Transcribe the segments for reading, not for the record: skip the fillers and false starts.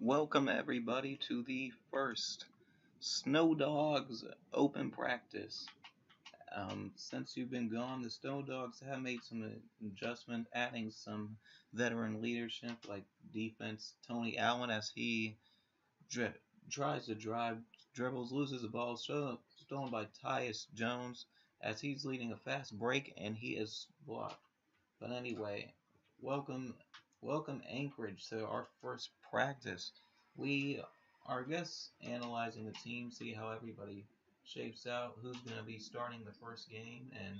Welcome everybody to the first Snow Dogs open practice. Since you've been gone, the Snow Dogs have made some adjustment, adding some veteran leadership like defense. Tony Allen, as he tries to drive, dribbles, loses the ball, stolen by Tyus Jones, as he's leading a fast break and he is blocked. But anyway, welcome, welcome Anchorage to our first practice. We are just analyzing the team, see how everybody shapes out, who's going to be starting the first game, and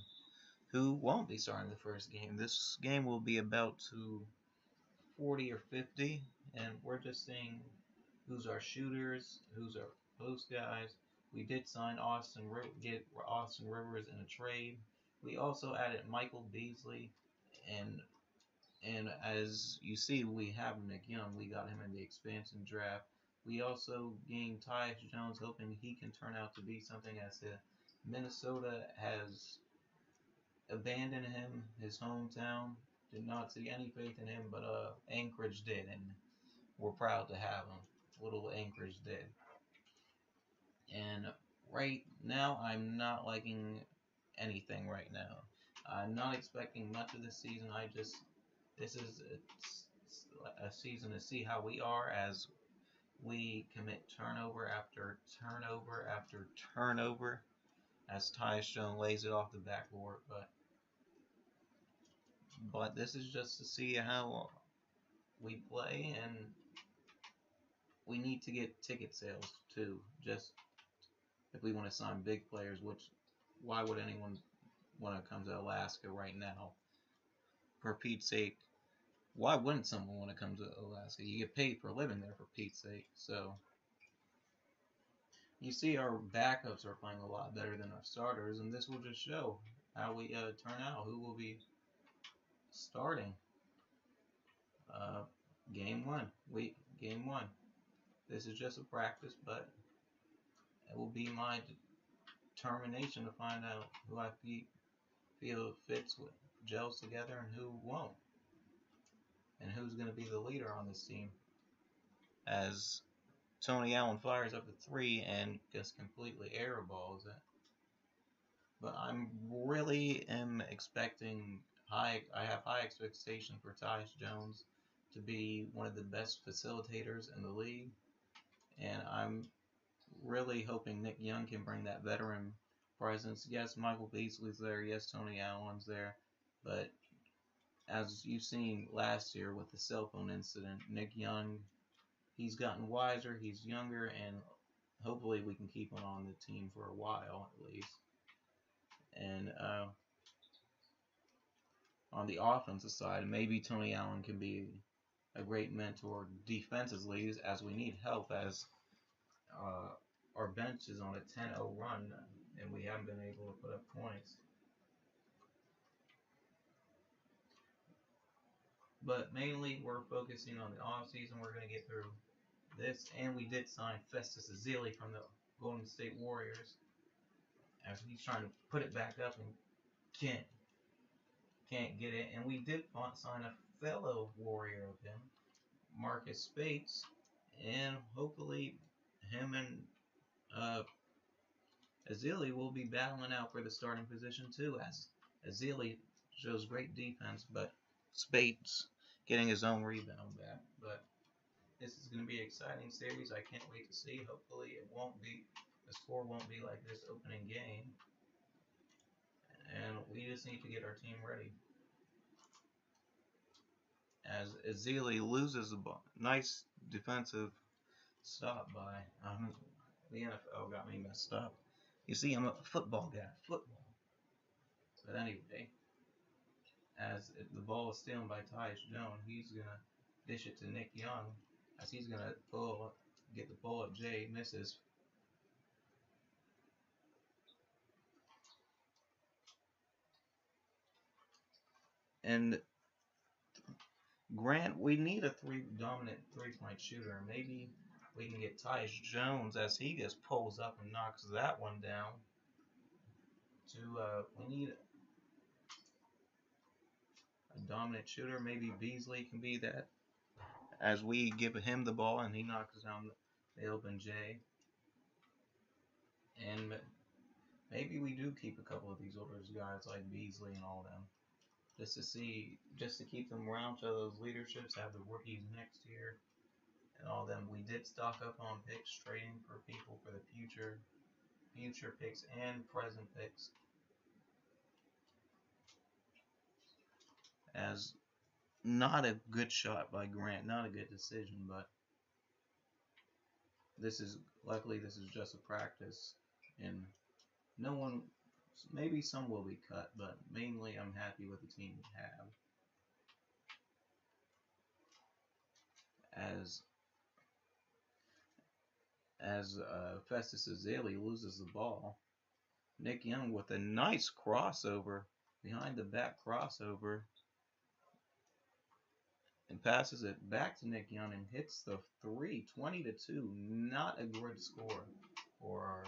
who won't be starting the first game. This game will be about to 40 or 50, and we're just seeing who's our shooters, who's our post guys. We did sign get Austin Rivers in a trade. We also added Michael Beasley, and as you see, we have Nick Young. We got him in the expansion draft. We also gained Tyus Jones, hoping he can turn out to be something, as Minnesota has abandoned him, his hometown. Did not see any faith in him, but Anchorage did, and we're proud to have him. Little Anchorage did. And right now, I'm not liking anything right now. I'm not expecting much of this season. This is a season to see how we are as we commit turnover after turnover after turnover as Tyus Jones lays it off the backboard. But this is just to see how we play, and we need to get ticket sales too. Just if we want to sign big players, which why would anyone want to come to Alaska right now? For Pete's sake, why wouldn't someone want to come to Alaska? You get paid for living there, for Pete's sake. So you see our backups are playing a lot better than our starters, and this will just show how we turn out, who will be starting. Game one. Game one. This is just a practice, but it will be my determination to find out who I feel fits with, gels together, and who won't. And who's going to be the leader on this team. As Tony Allen fires up the three and just completely airballs it. But I'm really expecting I have high expectation for Tyus Jones to be one of the best facilitators in the league. And I'm really hoping Nick Young can bring that veteran presence. Yes, Michael Beasley's there. Yes, Tony Allen's there. But as you've seen last year with the cell phone incident, Nick Young, he's gotten wiser, he's younger, and hopefully we can keep him on the team for a while at least. And on the offensive side, maybe Tony Allen can be a great mentor defensively, as we need help, as our bench is on a 10-0 run and we haven't been able to put up points. But mainly, we're focusing on the offseason. We're going to get through this. And we did sign Festus Ezeli from the Golden State Warriors, as he's trying to put it back up and can't get it. And we did sign a fellow Warrior of him, Marcus Spates. And hopefully him and Ezeli will be battling out for the starting position too, as Ezeli shows great defense, but Spates getting his own rebound back. But this is going to be an exciting series. I can't wait to see. Hopefully the score won't be like this opening game. And we just need to get our team ready. As Ezeli loses the ball. Nice defensive stop by. The NFL got me messed up. You see, I'm a football guy. Football. But anyway, as the ball is stolen by Tyus Jones, he's going to dish it to Nick Young, as he's going to get the pull up. Jay misses. And Grant, we need a dominant three-point shooter. Maybe we can get Tyus Jones, as he just pulls up and knocks that one down. We need a dominant shooter. Maybe Beasley can be that, as we give him the ball and he knocks down the open J. And maybe we do keep a couple of these older guys like Beasley and all them, just to keep them around to those leaderships, have the rookies next year and all them. We did stock up on picks, trading for people for the future picks and present picks. As not a good shot by Grant, not a good decision, but luckily this is just a practice, and no one, maybe some will be cut, but mainly I'm happy with the team we have. As Festus Ezeli loses the ball, Nick Young with a nice crossover, behind the back crossover, and passes it back to Nick Young and hits the three, 20-2. Not a good score for our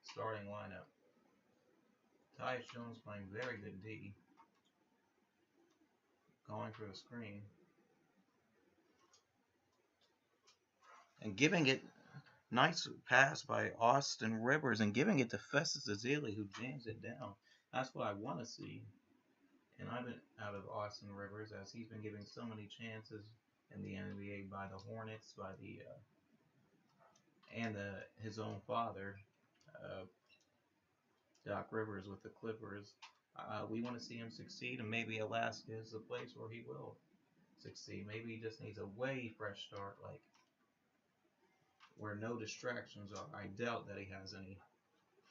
starting lineup. Tyus Jones playing very good D, going for the screen and giving it. Nice pass by Austin Rivers and giving it to Festus Ezeli, who jams it down. That's what I want to see. And I've been out of Austin Rivers, as he's been giving so many chances in the NBA by the Hornets, by the his own father, Doc Rivers with the Clippers. We want to see him succeed, and maybe Alaska is the place where he will succeed. Maybe he just needs a way fresh start, like where no distractions are. I doubt that he has any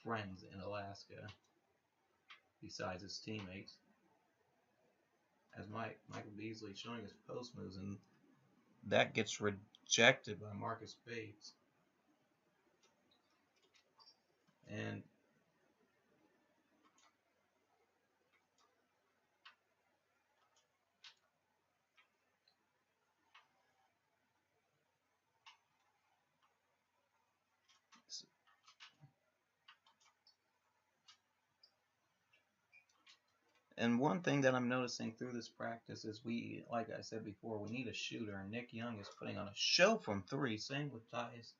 friends in Alaska besides his teammates. As Michael Beasley showing his post moves, and that gets rejected by Marcus Bates. And one thing that I'm noticing through this practice is like I said before, we need a shooter, and Nick Young is putting on a show from three. Same with Tyus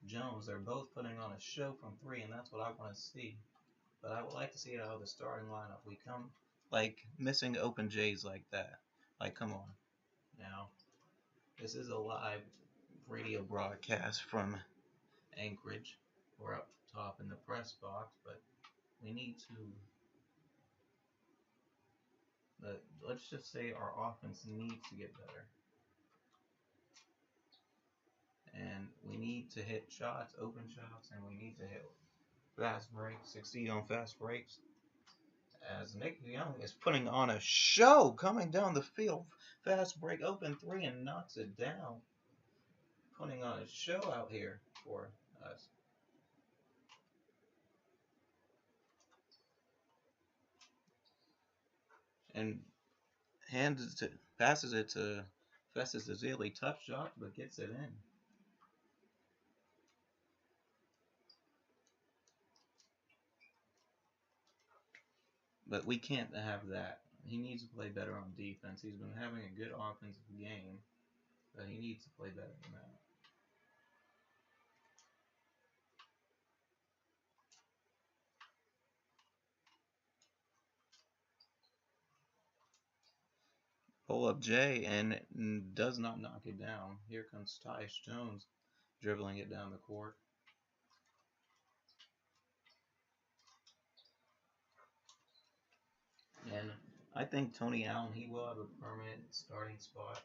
Jones. They're both putting on a show from three, and that's what I want to see. But I would like to see it out of the starting lineup. We come like missing open J's like that. Like, come on. Now, this is a live radio broadcast from Anchorage. We're up top in the press box, but we need to. Let's just say our offense needs to get better. And we need to hit shots, open shots, and we need to hit fast breaks, succeed on fast breaks. As Nick Young is putting on a show coming down the field. Fast break, open three, and knocks it down. Putting on a show out here for us. And passes it to Festus Ezeli. Tough shot, but gets it in. But we can't have that. He needs to play better on defense. He's been having a good offensive game, but he needs to play better than that. Pull up J and does not knock it down. Here comes Tyus Jones dribbling it down the court. And I think Tony Allen, he will have a permanent starting spot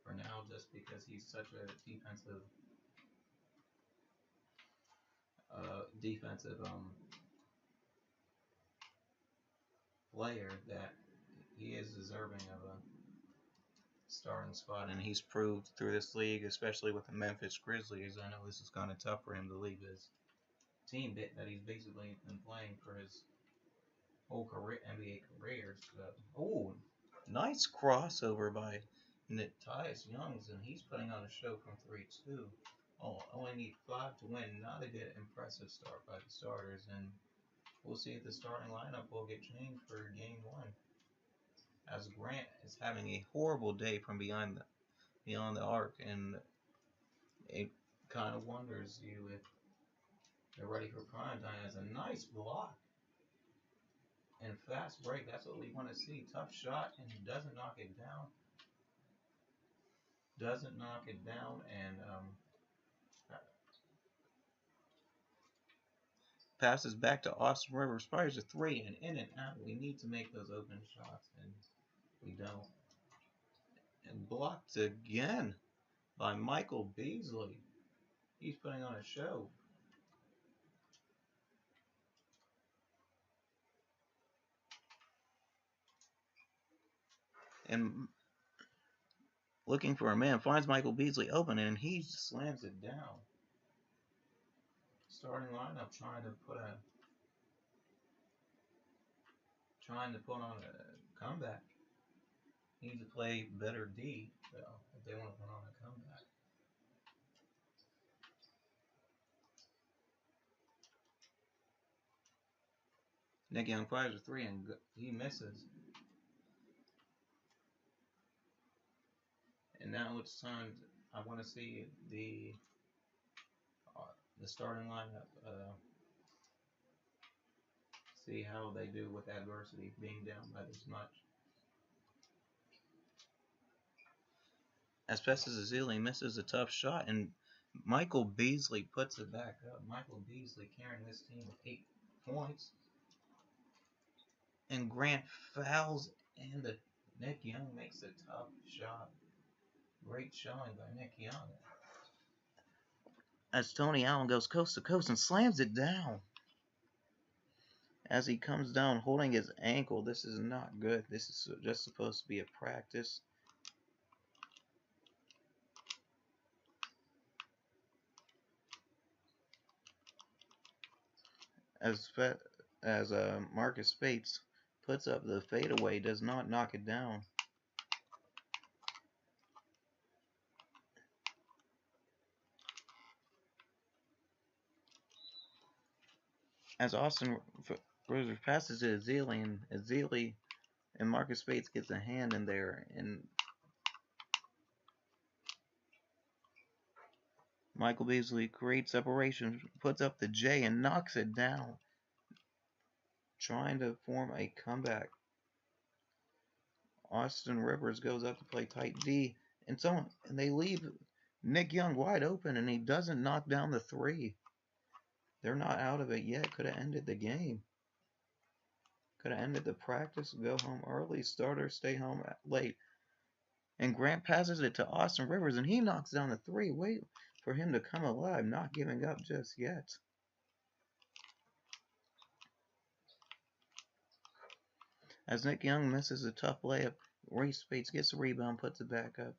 for now, just because he's such a defensive player that he is deserving of a starting spot, and he's proved through this league, especially with the Memphis Grizzlies. I know this is kind of tough for him to leave his team that he's basically been playing for his whole career, NBA career. So, nice crossover by Tyus Youngs, and he's putting on a show from three too. Only need 5 to win. Not a good, impressive start by the starters, and we'll see if the starting lineup will get changed for Game 1. As Grant is having a horrible day from behind beyond the arc, and it kind of wonders you if they're ready for prime time. As a nice block and fast break. That's what we want to see. Tough shot, and he doesn't knock it down. Doesn't knock it down, and passes back to Austin Rivers. Fires a three, and in and out. We need to make those open shots, and we don't. And blocked again by Michael Beasley. He's putting on a show. And looking for a man, finds Michael Beasley open, and he slams it down. Starting lineup trying to put on a comeback. Need to play better D, though, if they want to put on a comeback. Nick Young fires a three, and he misses. And now it's time. I want to see the starting lineup. See how they do with adversity, being down by this much. As Festus Ezeli misses a tough shot, and Michael Beasley puts it back up. Michael Beasley carrying this team with 8 points. And Grant fouls, and Nick Young makes a tough shot. Great showing by Nick Young. As Tony Allen goes coast to coast and slams it down. As he comes down holding his ankle, this is not good. This is just supposed to be a practice. As Marcus Spates puts up the fadeaway, does not knock it down. As Austin Rivers passes to Ezeli, and Ezeli and Marcus Spates gets a hand in there, and Michael Beasley creates separation, puts up the J, and knocks it down, trying to form a comeback. Austin Rivers goes up to play tight D, and they leave Nick Young wide open, and he doesn't knock down the three. They're not out of it yet. Could have ended the game. Could have ended the practice. Go home early. Starter stay home late. And Grant passes it to Austin Rivers, and he knocks down the three. Wait for him to come alive. Not giving up just yet. As Nick Young misses a tough layup, Reese Spates gets the rebound, puts it back up,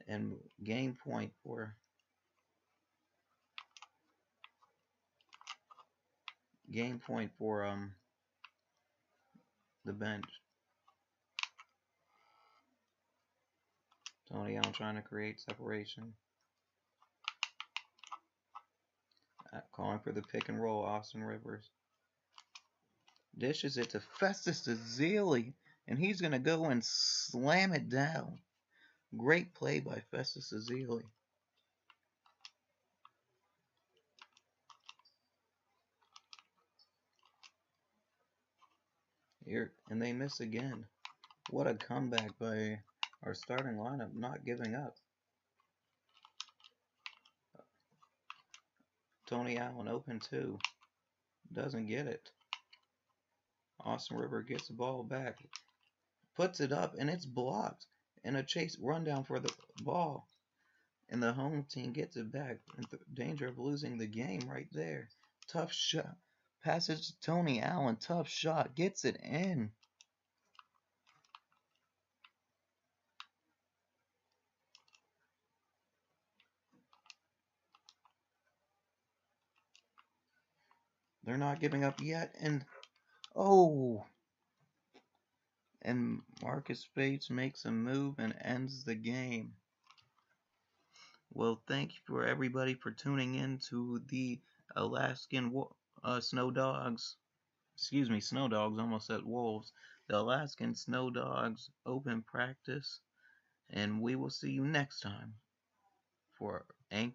and game point for the bench. Tony Allen trying to create separation. Calling for the pick and roll, Austin Rivers. Dishes it to Festus Ezeli, and he's going to go and slam it down. Great play by Festus Ezeli. Here, and they miss again. What a comeback by our starting lineup, not giving up. Tony Allen open too. Doesn't get it. Austin River gets the ball back. Puts it up, and it's blocked. And a chase rundown for the ball. And the home team gets it back. In danger of losing the game right there. Tough shot. Passage to Tony Allen. Tough shot. Gets it in. They're not giving up yet. And and Marcus Spates makes a move and ends the game. Well, thank you for everybody for tuning in to the Alaskan Snow Dogs. Excuse me, Snow Dogs, almost said Wolves. The Alaskan Snow Dogs open practice And we will see you next time for Anchorage.